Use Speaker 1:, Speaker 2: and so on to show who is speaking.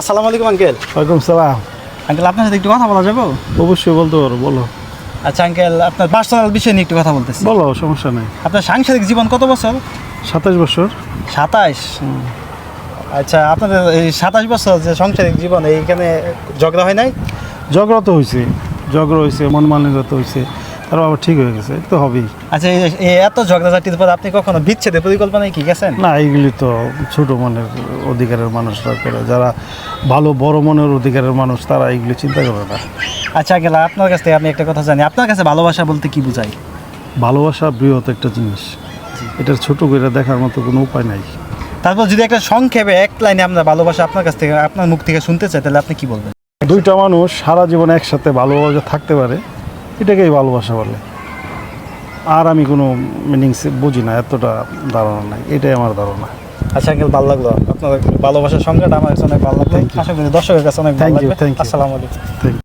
Speaker 1: আসসালামু আলাইকুম আঙ্কেল।
Speaker 2: ওয়ালাইকুম সালাম।
Speaker 1: আঙ্কেল আপনার সাথে একটু কথা বলা যাবে?
Speaker 2: অবশ্যই বলতে পারো, বলো।
Speaker 1: আচ্ছা আঙ্কেল, আপনার পার্সোনাল বিষয় নিয়ে একটু কথা বলতেছি।
Speaker 2: বলো, সমস্যা নেই।
Speaker 1: আপনার সাংসারিক জীবন কত বছর?
Speaker 2: 27 বছর।
Speaker 1: 27। আচ্ছা, আপনাদের এই 27 বছর যে সাংসারিক জীবন, এইখানে ঝগড়া হয় নাই?
Speaker 2: ঝগড়া তো হয়েছে, মন মালিন্যতা হয়েছে, তারপর আবার ঠিক হয়ে গেছে, তো হবেই।
Speaker 1: আচ্ছা, এই এত ঝগড়াঝাটির পর আপনি কখনো বিচ্ছেদের পরিকল্পনায় কি গেছেন?
Speaker 2: না, এইগুলি তো ছোট মনের অধিকারের মানুষরা করে, যারা ভালো বড় মনের অধিকারের মানুষ তারা এইগুলি চিন্তা করে না।
Speaker 1: আচ্ছা আঙ্কেল, আপনার কাছ থেকে আমি একটা কথা জানি, আপনার কাছে ভালোবাসা বলতে কি বোঝায়?
Speaker 2: ভালোবাসা বৃহৎ একটা জিনিস, এটার ছোট করে দেখার মতো কোনো উপায় নাই।
Speaker 1: তারপর যদি একটা সংক্ষেপে এক লাইনে আমরা ভালোবাসা আপনার কাছ থেকে, আপনার মুখ থেকে শুনতে চাই, তাহলে আপনি কি বলবেন?
Speaker 2: দুইটা মানুষ সারা জীবন একসাথে ভালোভাবে থাকতে পারে, এটাকেই ভালোবাসা বলে। আর আমি কোনো মিনিংস বুঝি না, এতটা ধারণা নাই, এটাই আমার ধারণা।
Speaker 1: আচ্ছা আঙ্কেল, ভালো লাগলো আপনার ভালোবাসার সংজ্ঞাটা আমার কাছে অনেক ভালো লাগলো। আশা করি দর্শকের কাছে অনেক ভালো লাগবে। আসসালামু আলাইকুম।